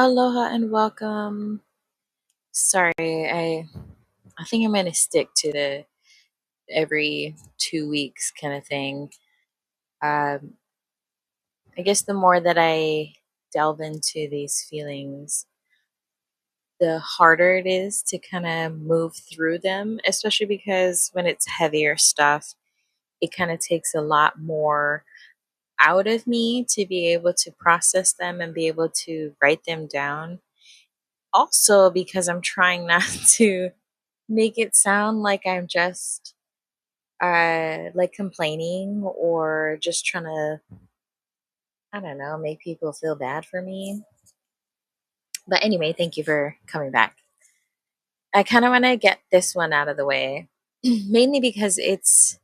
Aloha and welcome. Sorry, I think I'm gonna stick to the every 2 weeks kind of thing. Um, I guess the more that I delve into these feelings, the harder it is to kind of move through them, especially because when it's heavier stuff, it kind of takes a lot more out of me to be able to process them and be able to write them down. Also, because I'm trying not to make it sound like I'm just like complaining or just trying to, I don't know, make people feel bad for me. But anyway, thank you for coming back. I kind of want to get this one out of the way, mainly because it's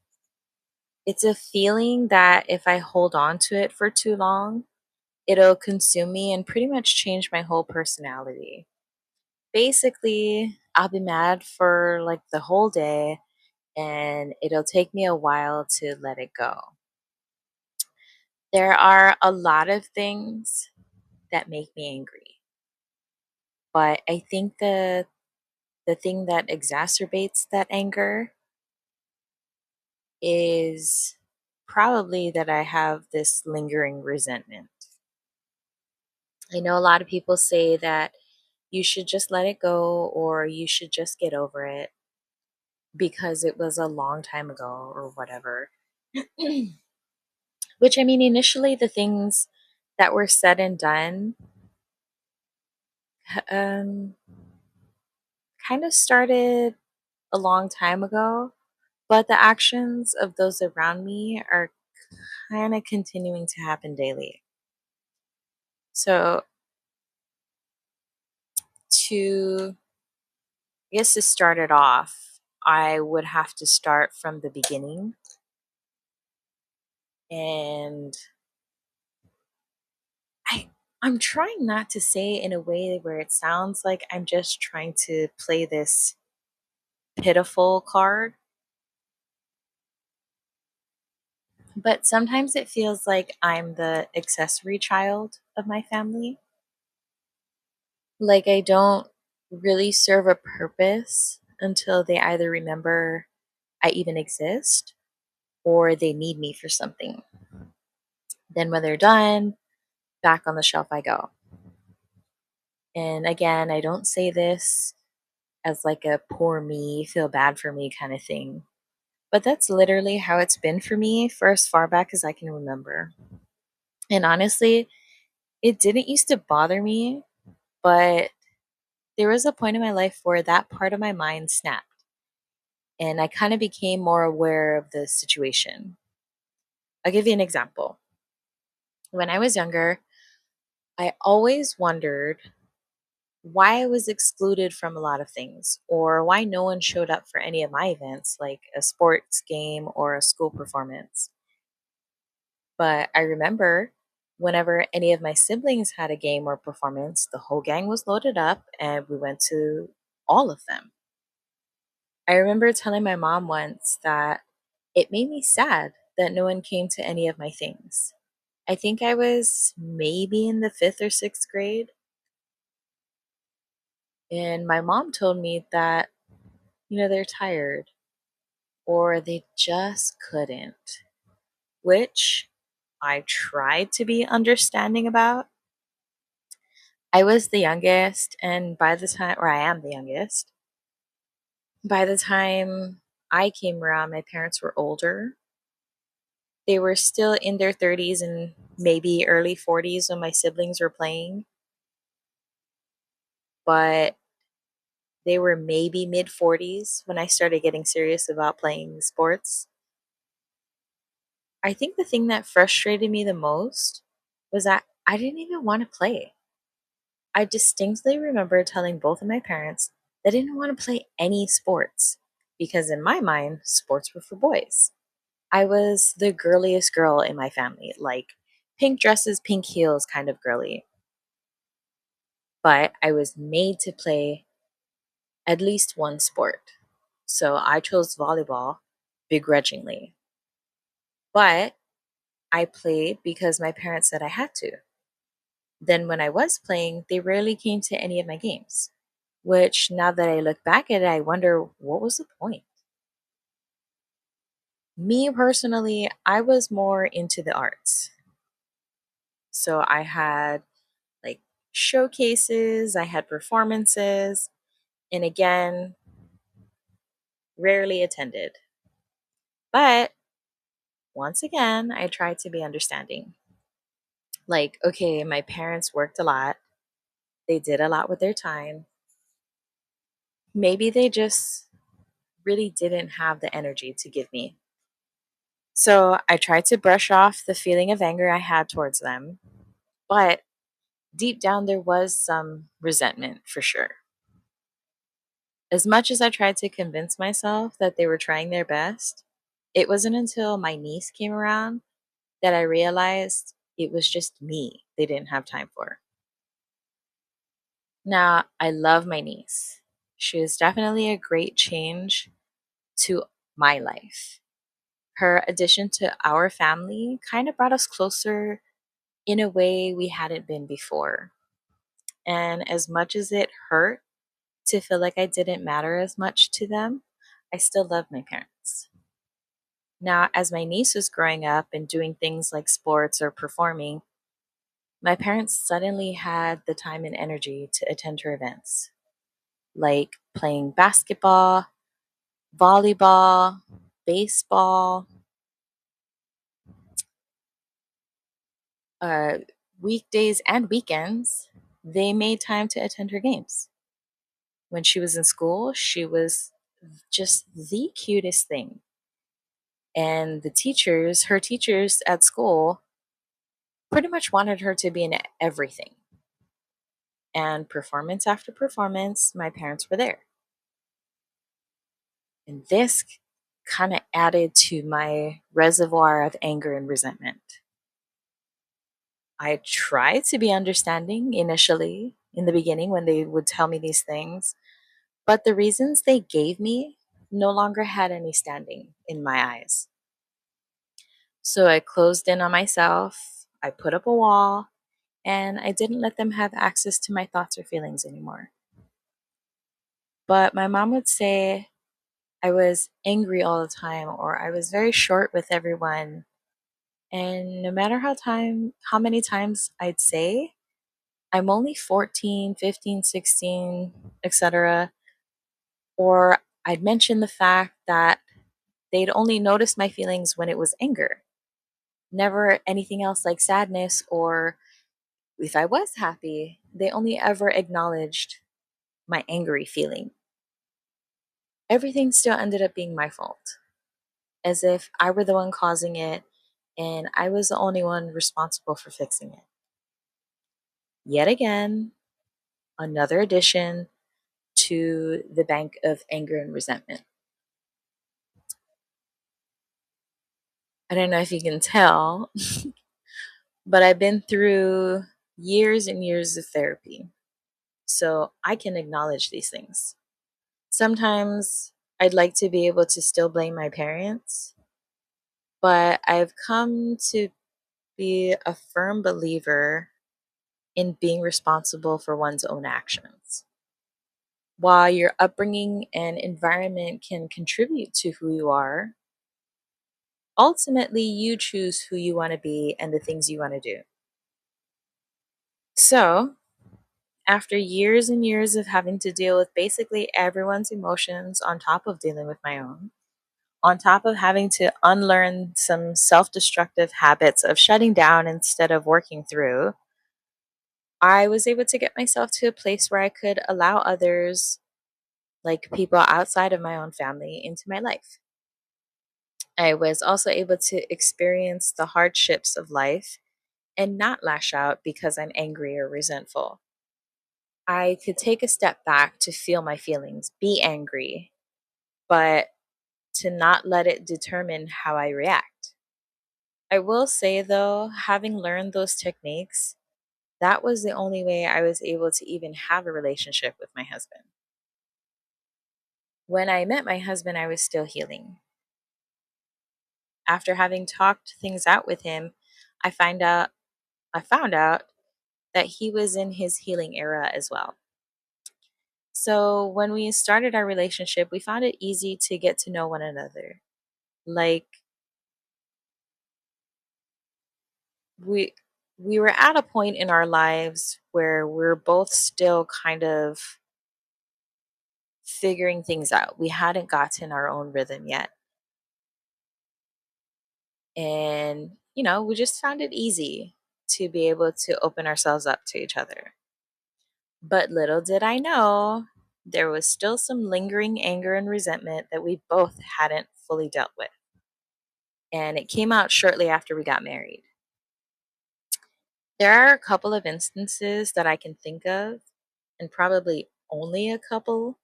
a feeling that if I hold on to it for too long, it'll consume me and pretty much change my whole personality. Basically, I'll be mad for like the whole day and it'll take me a while to let it go. There are a lot of things that make me angry, but I think the thing that exacerbates that anger is probably that I have this lingering resentment. I know a lot of people say that you should just let it go or you should just get over it because it was a long time ago or whatever. Which I mean, initially, the things that were said and done um, kind of started a long time ago, but the actions of those around me are kind of continuing to happen daily. So, to I guess to start it off, I would have to start from the beginning. And I, I'm trying not to say it in a way where it sounds like I'm just trying to play this pitiful card, but sometimes it feels like I'm the accessory child of my family. Like I don't really serve a purpose until they either remember I even exist or they need me for something. Then when they're done, back on the shelf I go. And again, I don't say this as like a poor me, feel bad for me kind of thing. But that's literally how it's been for me for as far back as I can remember. And honestly, it didn't used to bother me, but there was a point in my life where that part of my mind snapped and I kind of became more aware of the situation. I'll give you an example. When I was younger, I always wondered why I was excluded from a lot of things or why no one showed up for any of my events, like a sports game or a school performance. But I remember whenever any of my siblings had a game or performance, the whole gang was loaded up and we went to all of them. I remember telling my mom once that it made me sad that no one came to any of my things. I think I was maybe in the fifth or sixth grade, and my mom told me that, they're tired or they just couldn't, which I tried to be understanding about. I was the youngest, and by the time, or I am the youngest, by the time I came around, my parents were older. They were still in their 30s and maybe early 40s when my siblings were playing, but they were maybe mid 40s when I started getting serious about playing sports. I think the thing that frustrated me the most was that I didn't even want to play. I distinctly remember telling both of my parents that I didn't want to play any sports because, in my mind, sports were for boys. I was the girliest girl in my family, like pink dresses, pink heels kind of girly. But I was made to play at least one sport. So I chose volleyball begrudgingly. But I played because my parents said I had to. Then, when I was playing, they rarely came to any of my games, which now that I look back at it, I wonder what was the point? Me personally, I was more into the arts. So I had like showcases, I had performances, and again, rarely attended. But once again, I tried to be understanding. Like, okay, my parents worked a lot, they did a lot with their time. Maybe they just really didn't have the energy to give me. So I tried to brush off the feeling of anger I had towards them, but deep down there was some resentment for sure. As much as I tried to convince myself that they were trying their best, it wasn't until my niece came around that I realized it was just me they didn't have time for. Now, I love my niece. She is definitely a great change to my life. Her addition to our family kind of brought us closer in a way we hadn't been before. And as much as it hurt to feel like I didn't matter as much to them, I still love my parents. Now, as my niece was growing up and doing things like sports or performing, my parents suddenly had the time and energy to attend her events, like playing basketball, volleyball, baseball, uh, weekdays and weekends. They made time to attend her games. When she was in school, she was just the cutest thing. And her teachers at school, pretty much wanted her to be in everything. And performance after performance, my parents were there. And this kind of added to my reservoir of anger and resentment. I tried to be understanding initially in the beginning when they would tell me these things, but the reasons they gave me no longer had any standing in my eyes. So I closed in on myself, I put up a wall, and I didn't let them have access to my thoughts or feelings anymore. But my mom would say I was angry all the time or I was very short with everyone. And no matter how many times I'd say I'm only 14, 15, 16, etc., or I'd mention the fact that they'd only notice my feelings when it was anger, never anything else like sadness, or if I was happy, they only ever acknowledged my angry feeling. Everything still ended up being my fault, as if I were the one causing it and I was the only one responsible for fixing it. Yet again, another addition to the bank of anger and resentment. I don't know if you can tell, but I've been through years and years of therapy. So I can acknowledge these things. Sometimes I'd like to be able to still blame my parents, but I've come to be a firm believer in being responsible for one's own actions. While your upbringing and environment can contribute to who you are, ultimately you choose who you want to be and the things you want to do. So, after years and years of having to deal with basically everyone's emotions on top of dealing with my own, on top of having to unlearn some self destructive habits of shutting down instead of working through, I was able to get myself to a place where I could allow others, like people outside of my own family, into my life. I was also able to experience the hardships of life and not lash out because I'm angry or resentful. I could take a step back to feel my feelings, be angry, but to not let it determine how I react. I will say though, having learned those techniques, that was the only way I was able to even have a relationship with my husband. When I met my husband, I was still healing. After having talked things out with him, I find out I found out that he was in his healing era as well. So when we started our relationship, we found it easy to get to know one another. Like we we were at a point in our lives where we're both still kind of figuring things out. We hadn't gotten our own rhythm yet. And, we just found it easy to be able to open ourselves up to each other. But little did I know, there was still some lingering anger and resentment that we both hadn't fully dealt with. And it came out shortly after we got married. There are a couple of instances that I can think of, and probably only a couple,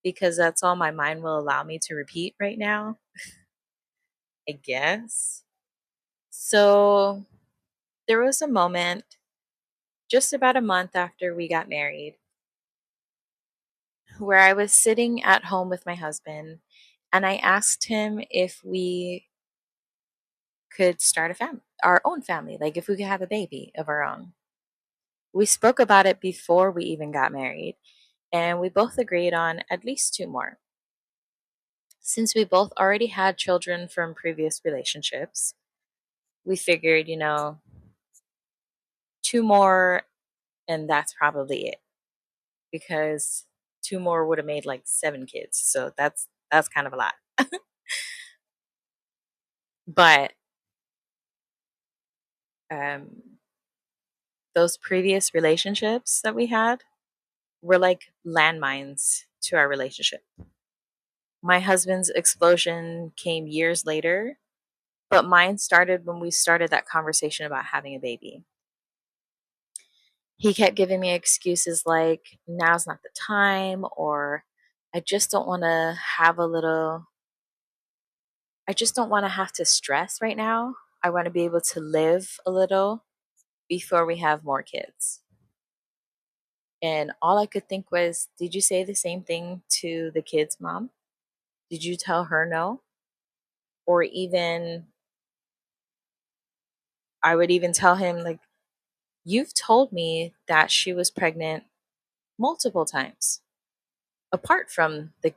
because that's all my mind will allow me to repeat right now, I guess. So there was a moment just about a month after we got married where I was sitting at home with my husband and I asked him if we could start a family, our own family, like if we could have a baby of our own. We spoke about it before we even got married, and we both agreed on at least two more. Since we both already had children from previous relationships, we figured, two more, and that's probably it. Because two more would have made like seven kids. So that's kind of a lot. But um, those previous relationships that we had were like landmines to our relationship. My husband's explosion came years later, but mine started when we started that conversation about having a baby. He kept giving me excuses like, now's not the time, or I just don't want to have a little, I just don't want to have to stress right now. I want to be able to live a little before we have more kids. And all I could think was, did you say the same thing to the kid's mom? Did you tell her no? Or even, I would even tell him, like, you've told me that she was pregnant multiple times, apart from the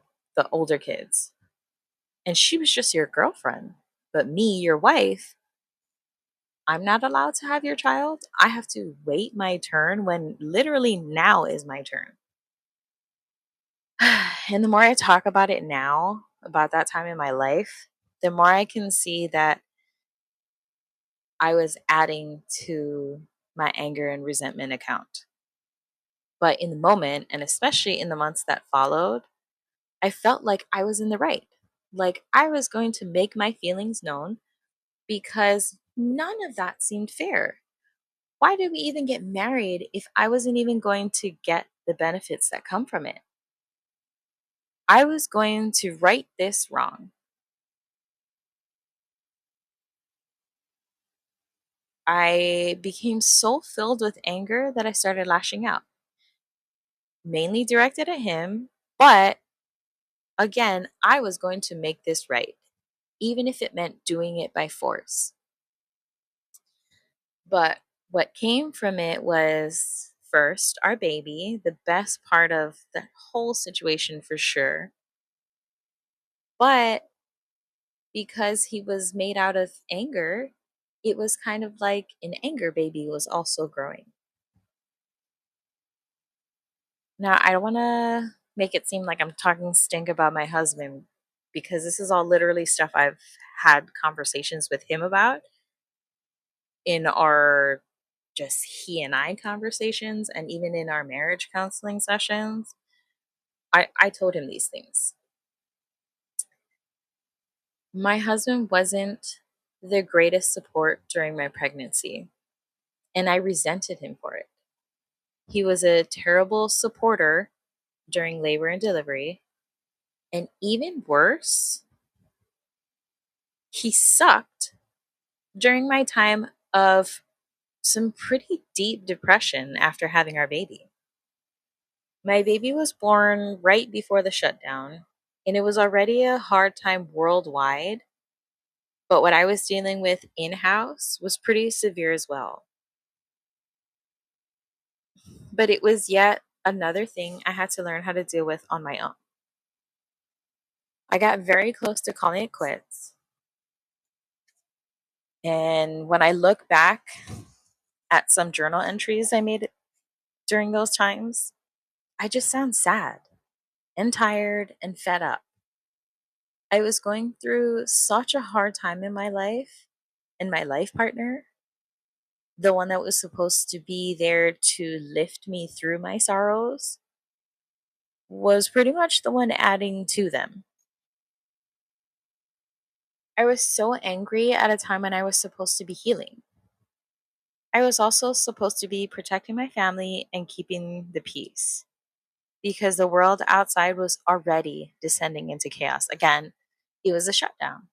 older kids. And she was just your girlfriend. But me, your wife, I'm not allowed to have your child. I have to wait my turn when literally now is my turn. And the more I talk about it now, about that time in my life, the more I can see that I was adding to my anger and resentment account. But in the moment, and especially in the months that followed, I felt like I was in the right. Like I was going to make my feelings known because none of that seemed fair. Why did we even get married if I wasn't even going to get the benefits that come from it? I was going to right this wrong. I became so filled with anger that I started lashing out, mainly directed at him. But again, I was going to make this right, even if it meant doing it by force. But what came from it was first our baby, the best part of the whole situation for sure. But because he was made out of anger, it was kind of like an anger baby was also growing. Now, I don't want to make it seem like I'm talking stink about my husband because this is all literally stuff I've had conversations with him about in our just he and I conversations and even in our marriage counseling sessions. I told him these things. My husband wasn't the greatest support during my pregnancy, and I resented him for it. He was a terrible supporter during labor and delivery, and even worse, he sucked during my time of some pretty deep depression after having our baby. My baby was born right before the shutdown, and it was already a hard time worldwide. But what I was dealing with in house was pretty severe as well. But it was yet another thing I had to learn how to deal with on my own. I got very close to calling it quits. And when I look back at some journal entries I made during those times, I just sound sad and tired and fed up. I was going through such a hard time in my life, and my life partner, the one that was supposed to be there to lift me through my sorrows, was pretty much the one adding to them. I was so angry at a time when I was supposed to be healing. I was also supposed to be protecting my family and keeping the peace because the world outside was already descending into chaos. Again, it was a shutdown.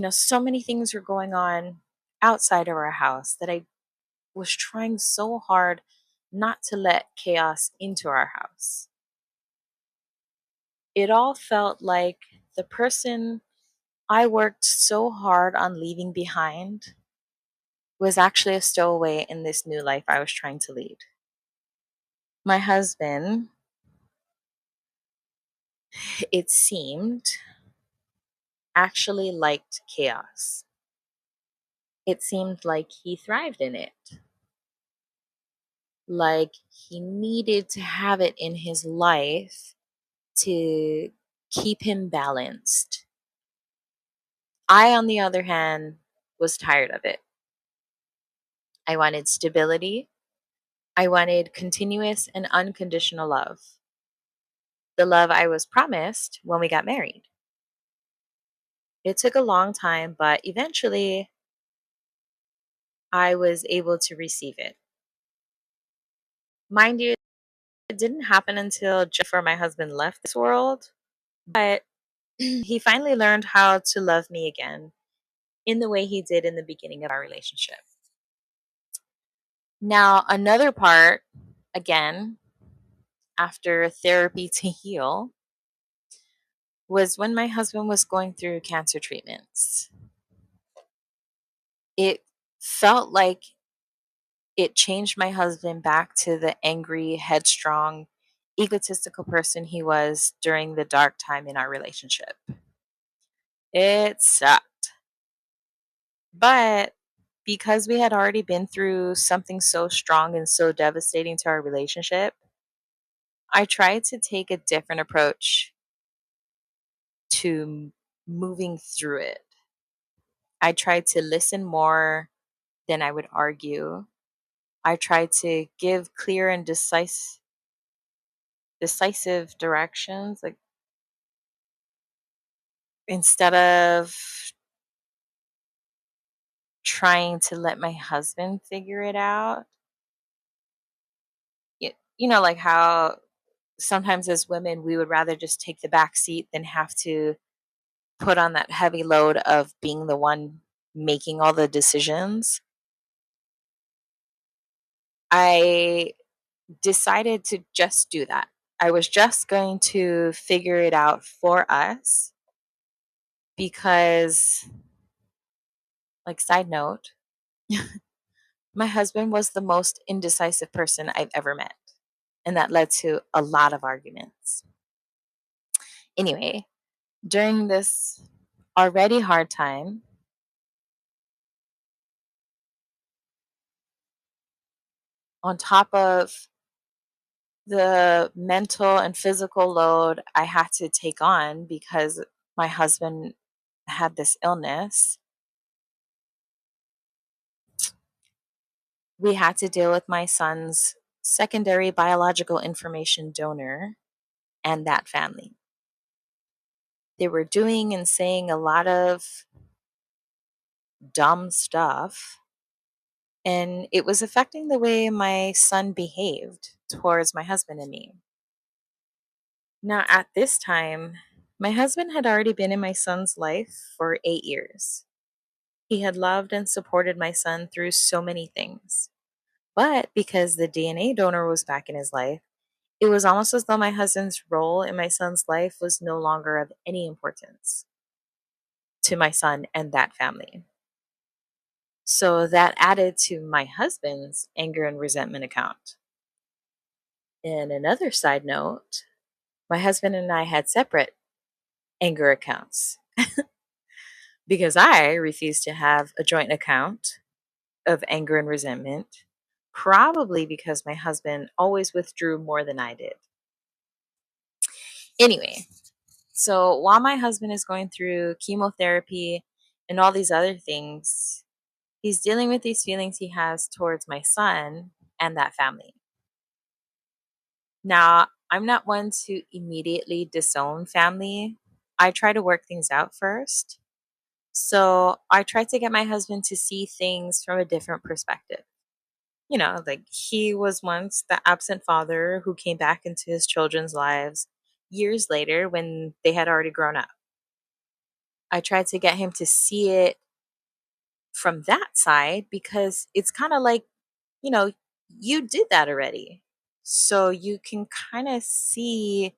So many things were going on outside of our house that I was trying so hard not to let chaos into our house. It all felt like the person I worked so hard on leaving behind was actually a stowaway in this new life I was trying to lead. My husband, it seemed, actually liked chaos. It seemed like he thrived in it, like he needed to have it in his life to keep him balanced. I, on the other hand, was tired of it. I wanted stability. I wanted continuous and unconditional love. The love I was promised when we got married. It took a long time, but eventually I was able to receive it. Mind you, it didn't happen until just before my husband left this world, but he finally learned how to love me again in the way he did in the beginning of our relationship. Now, another part, again, after therapy to heal, was when my husband was going through cancer treatments. It felt like it changed my husband back to the angry, headstrong, egotistical person he was during the dark time in our relationship. It sucked. But because we had already been through something so strong and so devastating to our relationship, I tried to take a different approach to moving through it. I tried to listen more than I would argue. I tried to give clear and decisive directions, like instead of trying to let my husband figure it out. Like how sometimes as women we would rather just take the back seat than have to put on that heavy load of being the one making all the decisions. I decided to just do that. I was just going to figure it out for us because, like, side note, my husband was the most indecisive person I've ever met. And that led to a lot of arguments. Anyway, during this already hard time, on top of the mental and physical load I had to take on because my husband had this illness, we had to deal with my son's secondary biological information donor and that family. They were doing and saying a lot of dumb stuff, and it was affecting the way my son behaved towards my husband and me. Now, at this time, my husband had already been in my son's life for 8 years. He had loved and supported my son through so many things. But because the DNA donor was back in his life, it was almost as though my husband's role in my son's life was no longer of any importance to my son and that family. So that added to my husband's anger and resentment account. And another side note, my husband and I had separate anger accounts because I refused to have a joint account of anger and resentment, probably because my husband always withdrew more than I did. Anyway, so while my husband is going through chemotherapy and all these other things, he's dealing with these feelings he has towards my son and that family. Now, I'm not one to immediately disown family. I try to work things out first. So I try to get my husband to see things from a different perspective. Like he was once the absent father who came back into his children's lives years later when they had already grown up. I tried to get him to see it from that side because it's kind of like, you know, you did that already. So you can kind of see,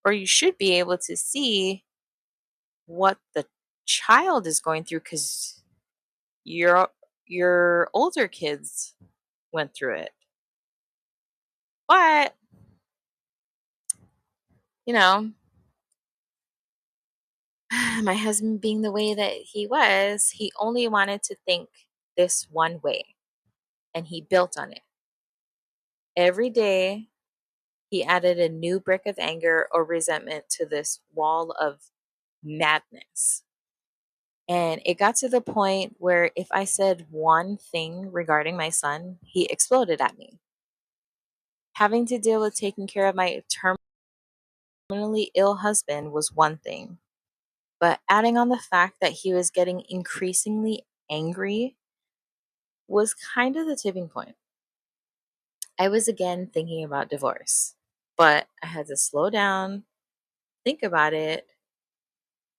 or you should be able to see what the child is going through because your older kids went through it. But, you know, my husband being the way that he was, he only wanted to think this one way and he built on it. Every day, he added a new brick of anger or resentment to this wall of madness. And it got to the point where if I said one thing regarding my son, he exploded at me. Having to deal with taking care of my terminally ill husband was one thing, but adding on the fact that he was getting increasingly angry was kind of the tipping point. I was again thinking about divorce, but I had to slow down, think about it,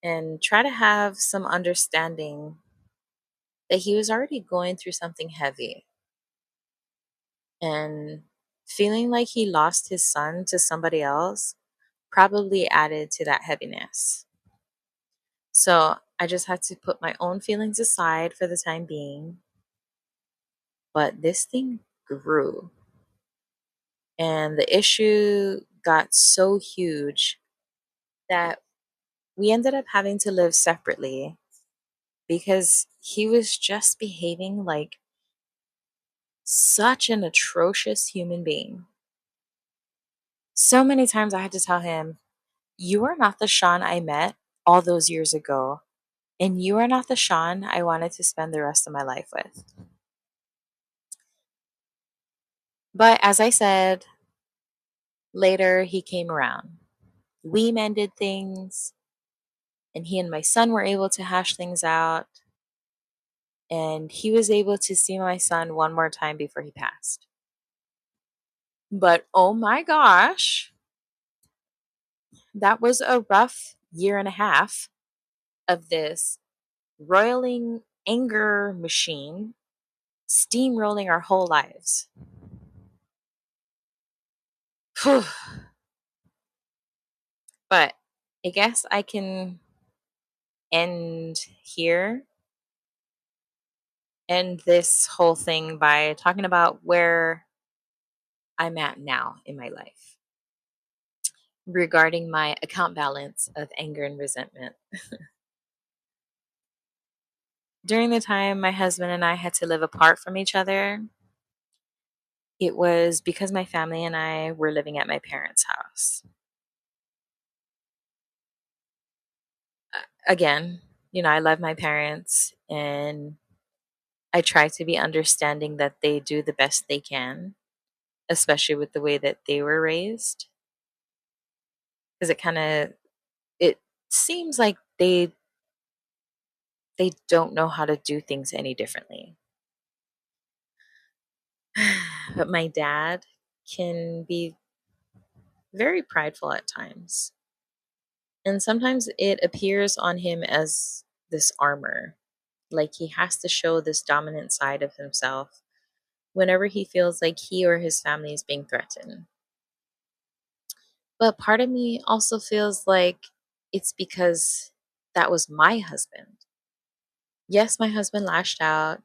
and try to have some understanding that he was already going through something heavy and feeling like he lost his son to somebody else probably added to that heaviness. So I just had to put my own feelings aside for the time being. But this thing grew and the issue got so huge that we ended up having to live separately because he was just behaving like such an atrocious human being. So many times I had to tell him, "You are not the Sean I met all those years ago, and you are not the Sean I wanted to spend the rest of my life with." But as I said, later he came around. We mended things, and he and my son were able to hash things out, and he was able to see my son one more time before he passed. But oh my gosh, that was a rough year and a half of this roiling anger machine steamrolling our whole lives. But I guess I can end here, end this whole thing by talking about where I'm at now in my life regarding my account balance of anger and resentment. During the time my husband and I had to live apart from each other, it was because my family and I were living at my parents' house. Again, I love my parents and I try to be understanding that they do the best they can, especially with the way that they were raised. Because it seems like they don't know how to do things any differently. But my dad can be very prideful at times. And sometimes it appears on him as this armor, like he has to show this dominant side of himself whenever he feels like he or his family is being threatened. But part of me also feels like it's because that was my husband. Yes, my husband lashed out.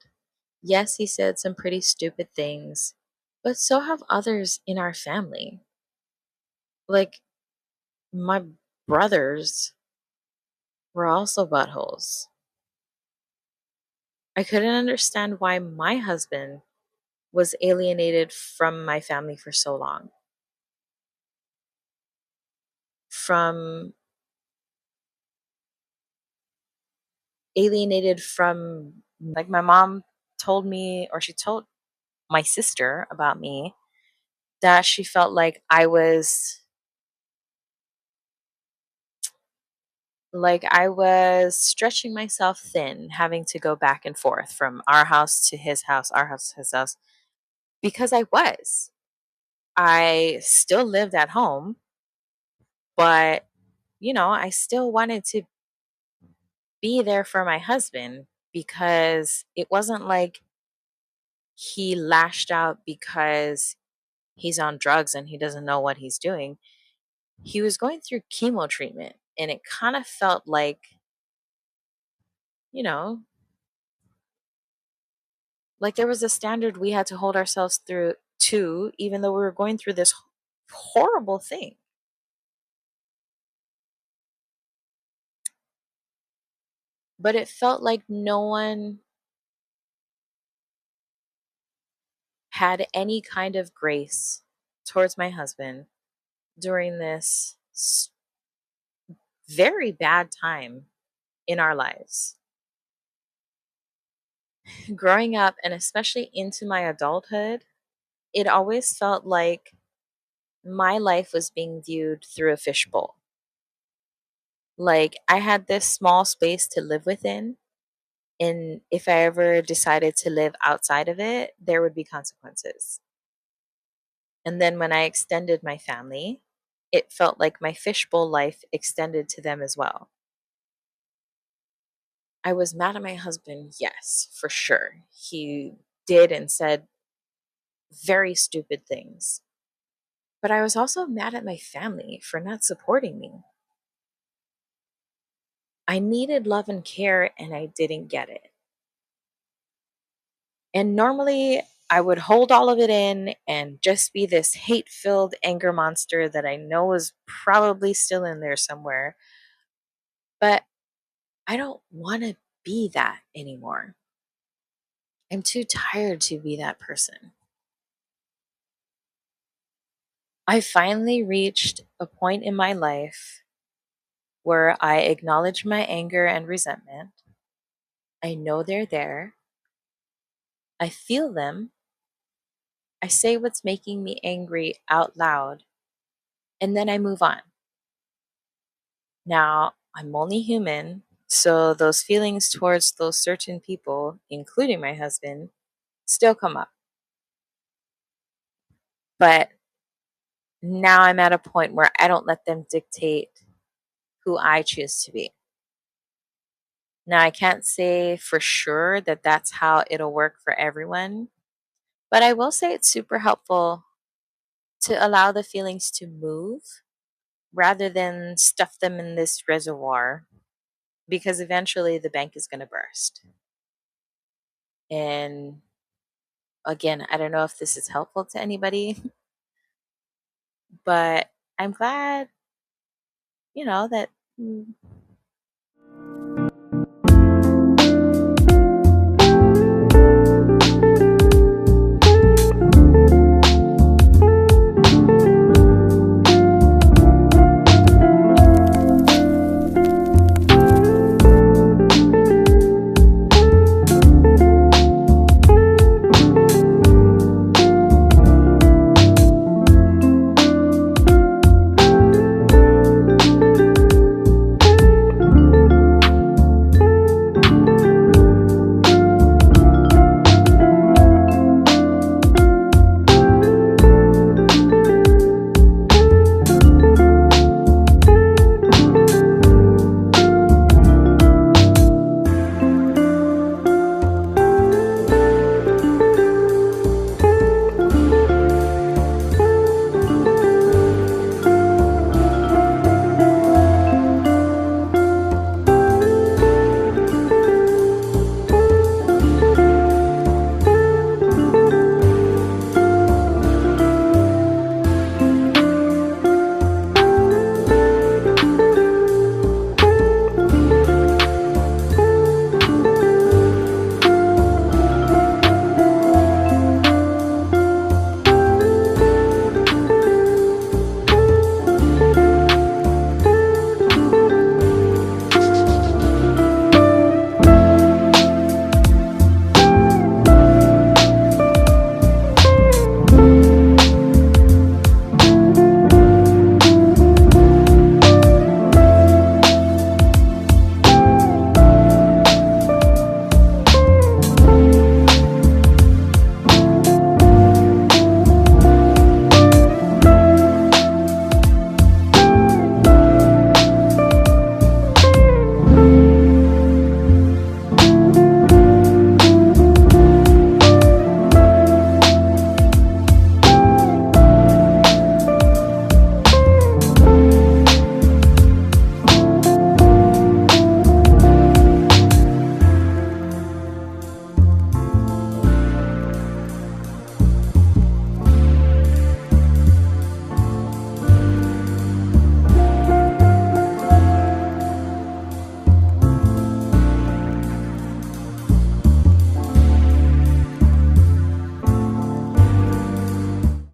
Yes, he said some pretty stupid things. But so have others in our family. Like my brothers were also buttholes. I couldn't understand why my husband was alienated from my family for so long. From alienated from, like, my mom told me, or she told my sister about me, that she felt like I was stretching myself thin, having to go back and forth from our house to his house, our house to his house, because I was. I still lived at home, but I still wanted to be there for my husband because it wasn't like he lashed out because he's on drugs and he doesn't know what he's doing. He was going through chemo treatment, and it kind of felt you know, like there was a standard we had to hold ourselves through to, even though we were going through this horrible thing. But it felt like no one had any kind of grace towards my husband during this very bad time in our lives. Growing up, and especially into my adulthood, it always felt like my life was being viewed through a fishbowl. Like I had this small space to live within, and if I ever decided to live outside of it, there would be consequences. And then when I extended my family, it felt like my fishbowl life extended to them as well. I was mad at my husband, yes, for sure. He did and said very stupid things. But I was also mad at my family for not supporting me. I needed love and care, and I didn't get it. And normally I would hold all of it in and just be this hate filled anger monster that I know is probably still in there somewhere. But I don't want to be that anymore. I'm too tired to be that person. I finally reached a point in my life where I acknowledge my anger and resentment. I know they're there. I feel them. I say what's making me angry out loud, and then I move on. Now, I'm only human, so those feelings towards those certain people, including my husband, still come up. But now I'm at a point where I don't let them dictate who I choose to be. Now, I can't say for sure that that's how it'll work for everyone, but I will say it's super helpful to allow the feelings to move rather than stuff them in this reservoir, because eventually the bank is going to burst. And again, I don't know if this is helpful to anybody, but I'm glad, that